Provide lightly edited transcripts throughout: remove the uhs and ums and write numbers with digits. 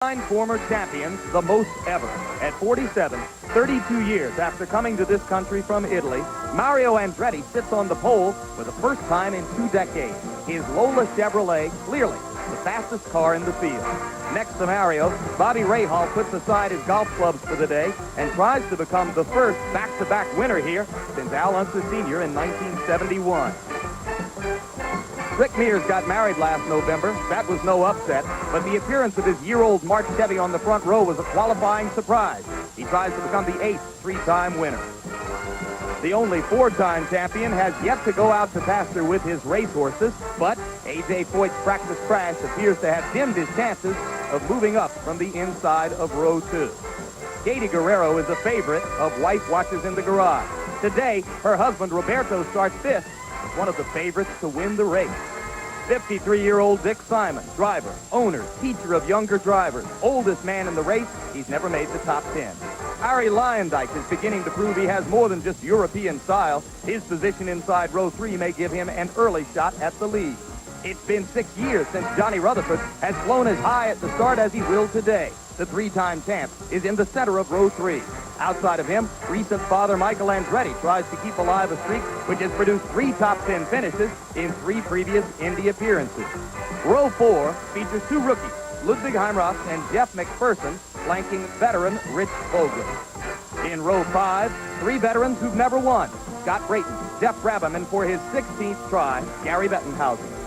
9 former champions, the most ever. At 47, 32 years after coming to this country from Italy, Mario Andretti sits on the pole for the first time in 2 decades. His Lola Chevrolet, clearly the fastest car in the field. Next to Mario, Bobby Rahal puts aside his golf clubs for the day and tries to become the first back-to-back winner here since Al Unser Sr. in 1971. Rick Mears got married last November. That was no upset, but the appearance of his year-old Mark Chevy on the front row was a qualifying surprise. He tries to become the 8th three-time winner. The only 4-time champion has yet to go out to pasture with his racehorses, but A.J. Foyt's practice crash appears to have dimmed his chances of moving up from the inside of row 2. Katie Guerrero is a favorite of Wife Watches in the Garage. Today, her husband Roberto starts 5th. One of the favorites to win the race. 53-year-old Dick Simon, driver, owner, teacher of younger drivers, oldest man in the race. He's never made the top 10. Harry Lyondike is beginning to prove he has more than just European style. His position inside row 3 may give him an early shot at the lead. It's been 6 years since Johnny Rutherford has flown as high at the start as he will today. The 3-time champ is in the center of row 3. Outside of him, recent father Michael Andretti tries to keep alive a streak which has produced 3 top 10 finishes in 3 previous Indy appearances. Row 4 features 2 rookies, Ludwig Heimroth and Jeff McPherson, flanking veteran Rich Vogler. In row 5, 3 veterans who've never won, Scott Brayton, Jeff Brabham, and for his 16th try, Gary Bettenhausen.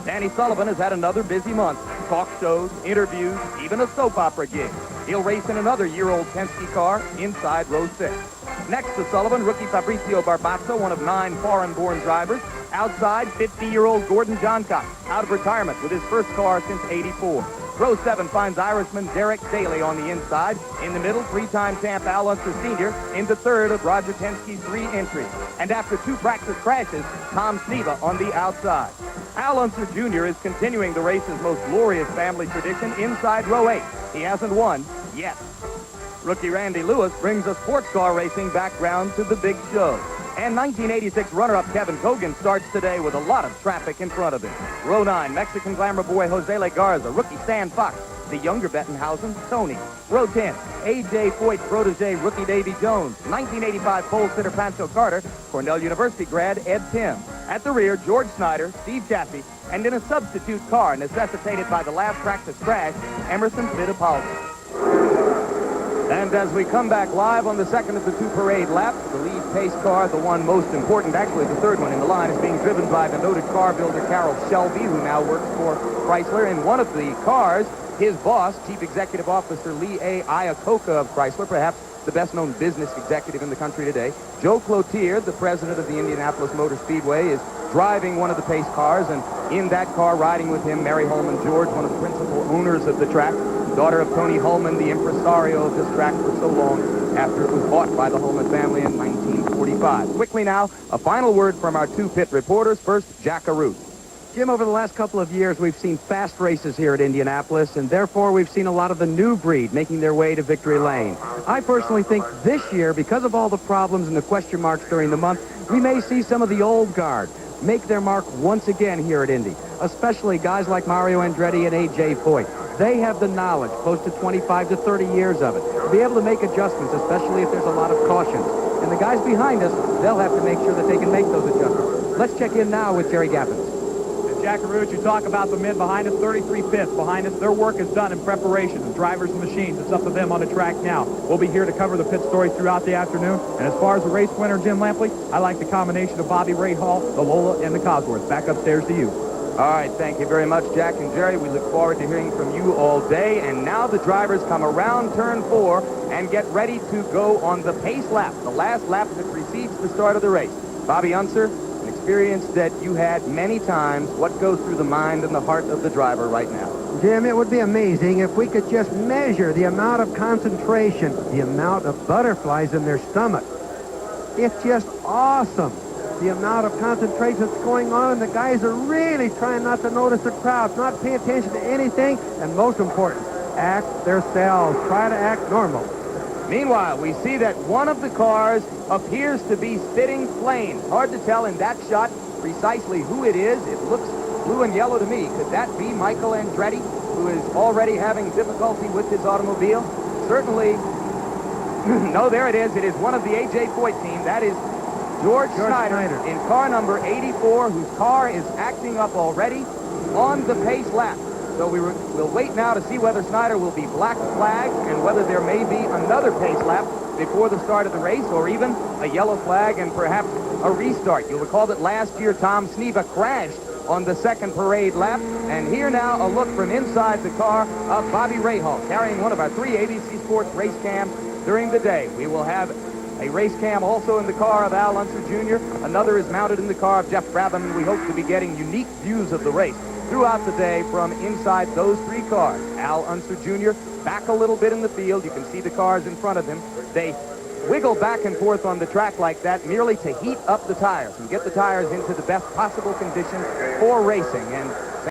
Danny Sullivan has had another busy month. Talk shows, interviews, even a soap opera gig. He'll race in another year-old Penske car inside row 6. Next to Sullivan, rookie Fabrizio Barbazza, one of 9 foreign-born drivers. Outside, 50-year-old Gordon Johncock, out of retirement with his first car since '84. Row 7 finds Irishman Derek Daly on the inside. In the middle, 3-time champ Al Unser Sr. in the third of Roger Penske's 3 entries. And after 2 practice crashes, Tom Sneva on the outside. Al Unser Jr. is continuing the race's most glorious family tradition inside row 8. He hasn't won yet. Rookie Randy Lewis brings a sports car racing background to the big show. And 1986 runner-up Kevin Cogan starts today with a lot of traffic in front of him. Row 9, Mexican glamour boy Jose Legarza, rookie Stan Fox, the younger Bettenhausen, Tony. Row 10, A.J. Foyt's protege, rookie Davy Jones. 1985 pole sitter Pancho Carter, Cornell University grad Ed Tim. At the rear, George Snyder, Steve Chaffee, and in a substitute car necessitated by the last practice crash, Emerson Fittipaldi. And as we come back live on the second of the 2 parade laps, the lead pace car, the one most important, actually the third one in the line, is being driven by the noted car builder Carroll Shelby, who now works for Chrysler. In one of the cars, his boss, Chief Executive Officer Lee A. Iacocca of Chrysler, perhaps the best-known business executive in the country today. Joe Cloutier, the president of the Indianapolis Motor Speedway, is driving one of the pace cars, and in that car, riding with him, Mary Holman George, one of the principal owners of the track, daughter of Tony Holman, the impresario of this track for so long after it was bought by the Holman family in 1945. Quickly now, a final word from our 2 pit reporters. First, Jack Arute. Jim, over the last couple of years, we've seen fast races here at Indianapolis, and therefore we've seen a lot of the new breed making their way to victory lane. I personally think this year, because of all the problems and the question marks during the month, we may see some of the old guard make their mark once again here at Indy, especially guys like Mario Andretti and A.J. Foyt. They have the knowledge, close to 25 to 30 years of it, to be able to make adjustments, especially if there's a lot of cautions. And the guys behind us, they'll have to make sure that they can make those adjustments. Let's check in now with Jerry Gaffins. Jack Arute, you talk about the men behind us, 33-5th behind us. Their work is done in preparation. The drivers and machines, it's up to them on the track now. We'll be here to cover the pit story throughout the afternoon. And as far as the race winner, Jim Lampley, I like the combination of Bobby Rahal, the Lola, and the Cosworth. Back upstairs to you. All right, thank you very much, Jack and Jerry. We look forward to hearing from you all day. And now the drivers come around turn 4 and get ready to go on the pace lap, the last lap that precedes the start of the race. Bobby Unser, an experience that you had many times. What goes through the mind and the heart of the driver right now? Jim, it would be amazing if we could just measure the amount of concentration, the amount of butterflies in their stomach. It's just awesome, the amount of concentration that's going on, and the guys are really trying not to notice the crowds, not pay attention to anything, and most important, act themselves. Try to act normal. Meanwhile, we see that one of the cars appears to be spitting flames. Hard to tell in that shot precisely who it is. It looks blue and yellow to me. Could that be Michael Andretti? who is already having difficulty with his automobile? Certainly. No, there it is. It is one of the A.J. Foyt team. That is George Snyder in car number 84, whose car is acting up already on the pace lap. So we'll wait now to see whether Snyder will be black flagged and whether there may be another pace lap before the start of the race, or even a yellow flag and perhaps a restart. You'll recall that last year Tom Sneva crashed on the second parade lap. And here now a look from inside the car of Bobby Rahal, carrying one of our 3 ABC Sports race cams during the day. We will have a race cam also in the car of Al Unser Jr. Another is mounted in the car of Jeff Brabham, and we hope to be getting unique views of the race throughout the day from inside those 3 cars. Al Unser Jr. back a little bit in the field. You can see the cars in front of him. They wiggle back and forth on the track like that merely to heat up the tires and get the tires into the best possible condition for racing. And